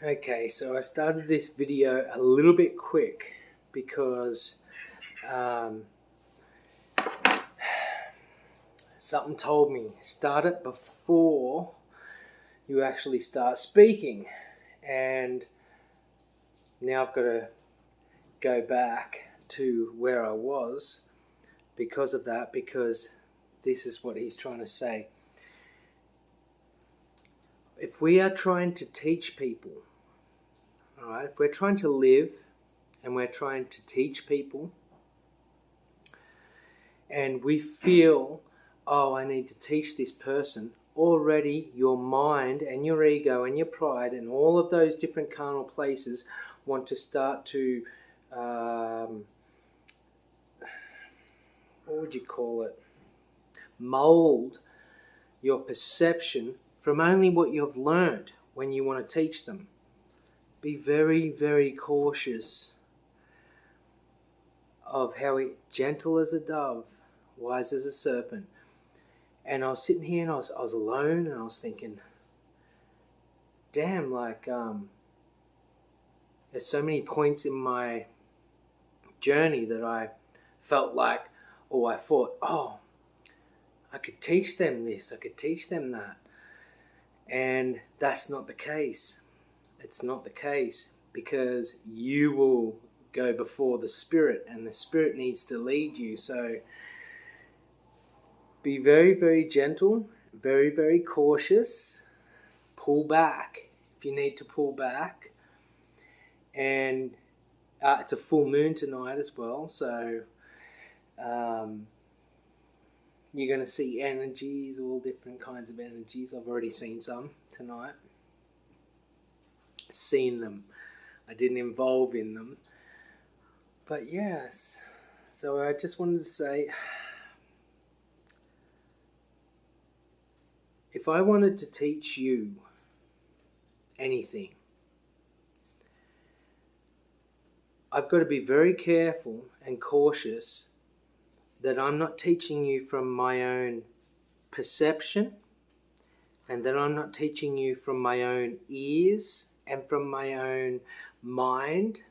Okay, so I started this video a little bit quick because something told me start it before you actually start speaking, and now I've got to go back to where I was because of that, because this is what he's trying to say. If we are trying to teach people, all right, if we're trying to live and we're trying to teach people, and we feel, oh, I need to teach this person, already your mind and your ego and your pride and all of those different carnal places want to start to, what would you call it, mold your perception from only what you've learned when you want to teach them. Be very, very cautious of how gentle as a dove, wise as a serpent. And I was sitting here and I was alone, and I was thinking, damn, there's so many points in my journey that I felt like, or I thought, oh, I could teach them this, I could teach them that. And that's not the case. It's not the case, because you will go before the Spirit, and the Spirit needs to lead you. So be very, very gentle, very, very cautious. Pull back if you need to pull back. And it's a full moon tonight as well, so you're going to see energies, all different kinds of energies. I've already seen some tonight. Seen them. I didn't involve in them. But yes, so I just wanted to say, if I wanted to teach you anything, I've got to be very careful and cautious that I'm not teaching you from my own perception, and that I'm not teaching you from my own ears and from my own mind.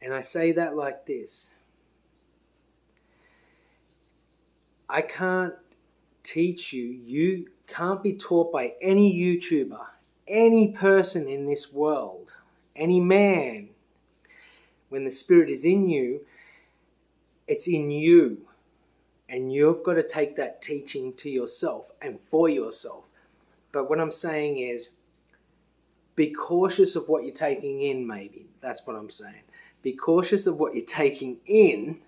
And I say that like this. I can't teach you. You can't be taught by any YouTuber, any person in this world, any man. When the Spirit is in you, it's in you. And you've got to take that teaching to yourself and for yourself. But what I'm saying is, be cautious of what you're taking in, maybe. That's what I'm saying. Be cautious of what you're taking in.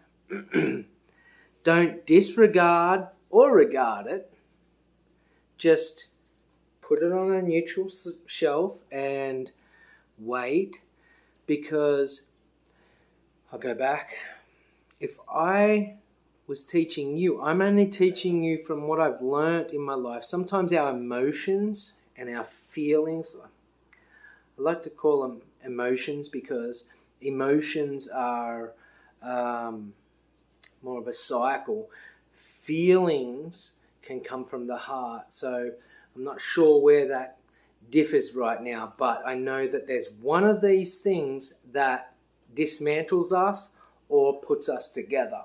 Don't disregard or regard it. Just put it on a neutral shelf and wait, because I'll go back. If I was teaching you, I'm only teaching you from what I've learnt in my life. Sometimes our emotions and our feelings, I like to call them emotions, because emotions are more of a cycle. Feelings can come from the heart. So I'm not sure where that differs right now, but I know that there's one of these things that dismantles us or puts us together,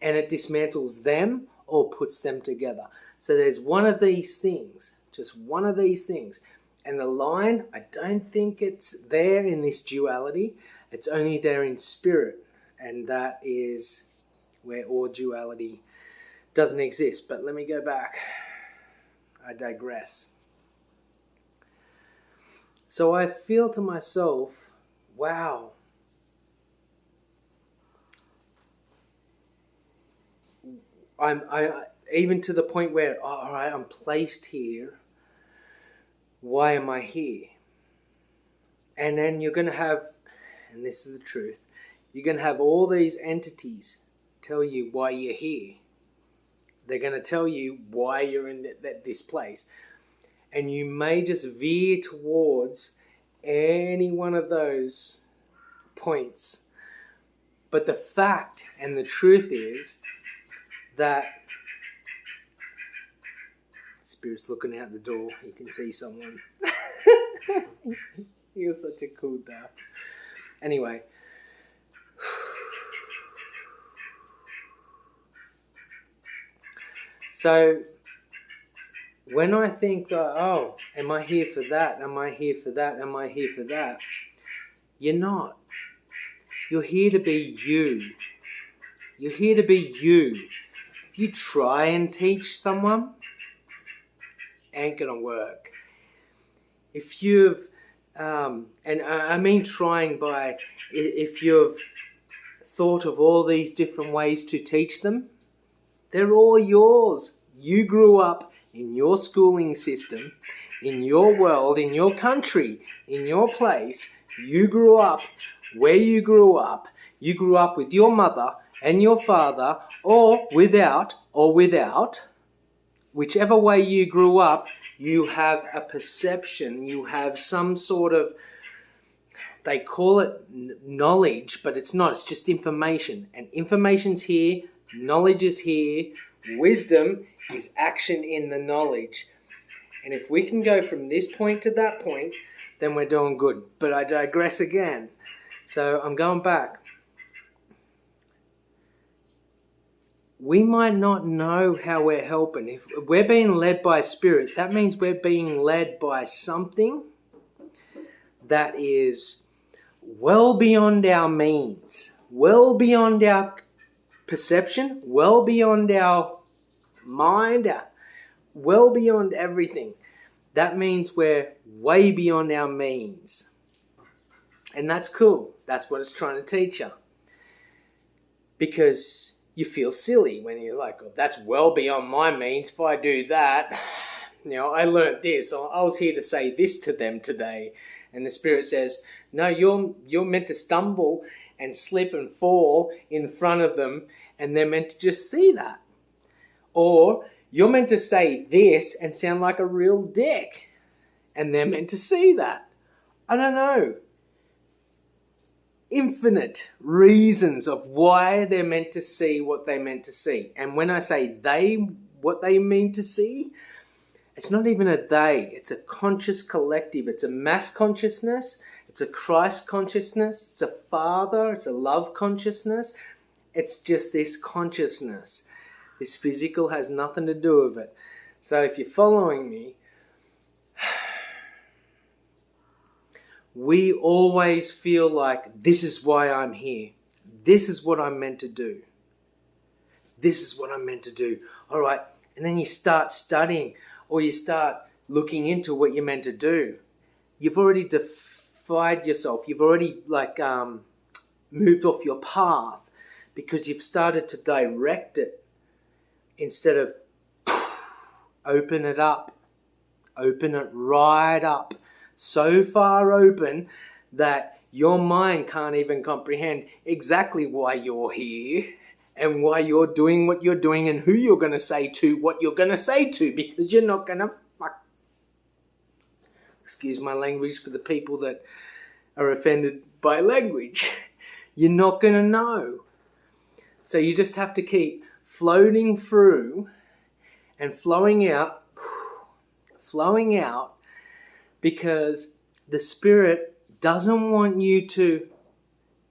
and it dismantles them or puts them together. So there's one of these things, just one of these things. And the line, I don't think it's there in this duality. It's only there in spirit, and that is where all duality doesn't exist. But let me go back. I digress. So I feel to myself, wow, I even to the point where, oh, all right, I'm placed here. Why am I here? And then you're going to have, and this is the truth, you're going to have all these entities tell you why you're here. They're going to tell you why you're in this place. And you may just veer towards any one of those points. But the fact and the truth is that Spirit's looking out the door. You can see someone. He was such a cool dad. Anyway. So when I think that, oh, am I here for that? Am I here for that? Am I here for that? You're not. You're here to be you. You're here to be you. If you try and teach someone, ain't gonna work. If you've, and I mean trying by, if you've thought of all these different ways to teach them, they're all yours. You grew up in your schooling system, in your world, in your country, in your place. You grew up where you grew up. You grew up with your mother and your father, or without, whichever way you grew up, you have a perception, you have some sort of, they call it knowledge, but it's not, it's just information. And information's here, knowledge is here, wisdom is action in the knowledge. And if we can go from this point to that point, then we're doing good. But I digress again. So I'm going back. We might not know how we're helping. If we're being led by Spirit, that means we're being led by something that is well beyond our means, well beyond our perception, well beyond our mind, well beyond everything. That means we're way beyond our means. And that's cool. That's what it's trying to teach you. Because you feel silly when you're like, oh, that's well beyond my means. If I do that, I learned this. Or I was here to say this to them today. And the Spirit says, no, you're meant to stumble and slip and fall in front of them, and they're meant to just see that. Or you're meant to say this and sound like a real dick, and they're meant to see that. I don't know. Infinite reasons of why they're meant to see what they're meant to see. And when I say what they mean to see, it's not even a they. It's a conscious collective. It's a mass consciousness. It's a Christ consciousness. It's a Father. It's a love consciousness. It's just this consciousness. This physical has nothing to do with it. So if you're following me, we always feel like this is why I'm here. This is what I'm meant to do. This is what I'm meant to do. All right. And then you start studying or you start looking into what you're meant to do. You've already defied yourself. You've already moved off your path because you've started to direct it instead of open it up. Open it right up. So far open that your mind can't even comprehend exactly why you're here and why you're doing what you're doing and who you're going to say to what you're going to say to, because you're not going to excuse my language for the people that are offended by language. You're not going to know. So you just have to keep floating through and flowing out, because the Spirit doesn't want you to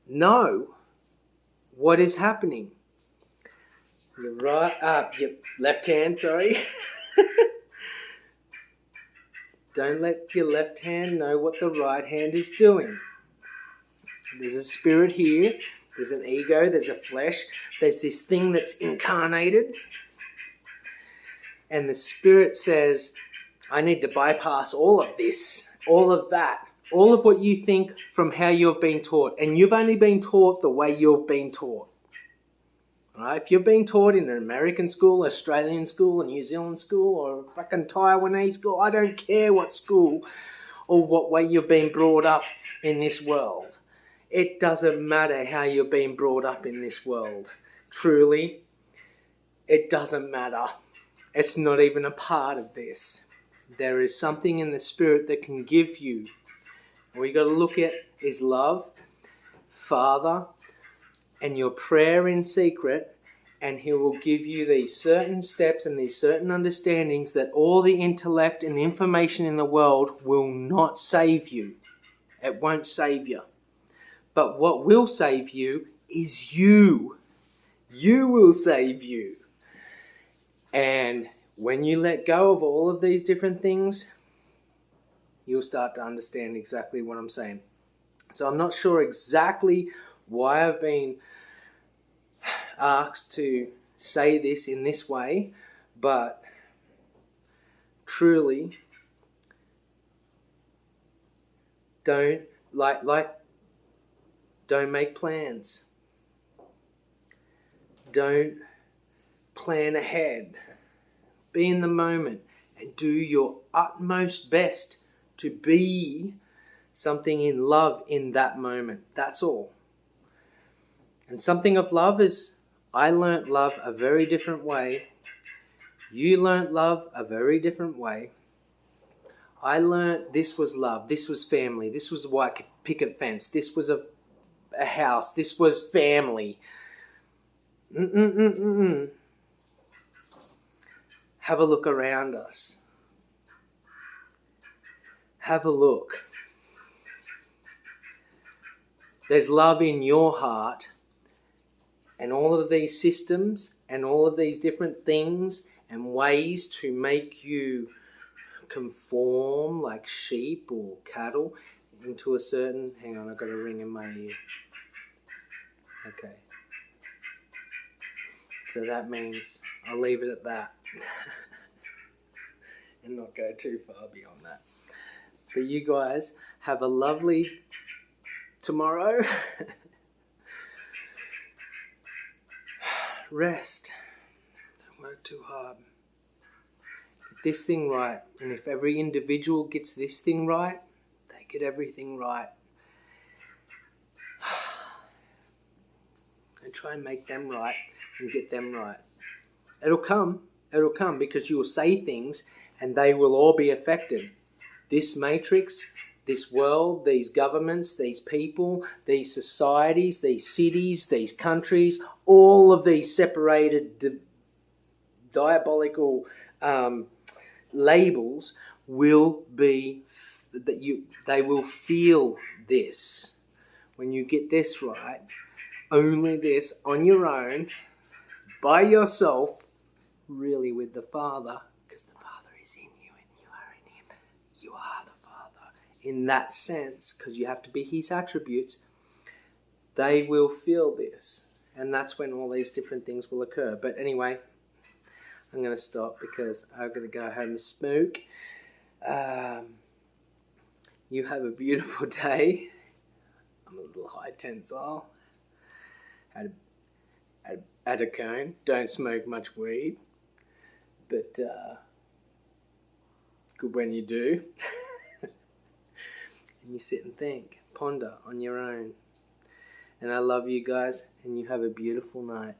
know what is happening. Your your left hand, sorry. Don't let your left hand know what the right hand is doing. There's a spirit here. There's an ego. There's a flesh. There's this thing that's incarnated. And the Spirit says, I need to bypass all of this, all of that, all of what you think from how you've been taught. And you've only been taught the way you've been taught. Right? If you're being taught in an American school, Australian school, a New Zealand school, or a fucking Taiwanese school, I don't care what school or what way you've been brought up in this world. It doesn't matter how you're being brought up in this world. Truly, it doesn't matter. It's not even a part of this. There is something in the Spirit that can give you. All you got to look at is love, Father, and your prayer in secret, and He will give you these certain steps and these certain understandings that all the intellect and information in the world will not save you. It won't save you. But what will save you is you. You will save you. And when you let go of all of these different things, you'll start to understand exactly what I'm saying. So I'm not sure exactly why I've been asked to say this in this way, but truly, don't don't make plans. Don't plan ahead. Be in the moment and do your utmost best to be something in love in that moment. That's all. And something of love is, I learnt love a very different way. You learnt love a very different way. I learnt this was love. This was family. This was a white picket fence. This was a house. This was family. Have a look around us. Have a look. There's love in your heart, and all of these systems and all of these different things and ways to make you conform like sheep or cattle into a certain... Hang on, I've got a ring in my ear. Okay. So that means I'll leave it at that and not go too far beyond that. But you guys have a lovely tomorrow. Rest. Don't work too hard. Get this thing right. And if every individual gets this thing right, they get everything right. And try and make them right and get them right. It'll come because you will say things and they will all be affected. This matrix, this world, these governments, these people, these societies, these cities, these countries, all of these separated diabolical labels will be they will feel this. When you get this right, only this on your own, by yourself, really with the Father, because the Father is in you and you are in Him. You are the Father. In that sense, because you have to be His attributes, they will feel this. And that's when all these different things will occur. But anyway, I'm going to stop because I've got to go home and smoke. You have a beautiful day. I'm a little high tensile. Had a cone. Don't smoke much weed. But good when you do. And you sit and think. Ponder on your own. And I love you guys. And you have a beautiful night.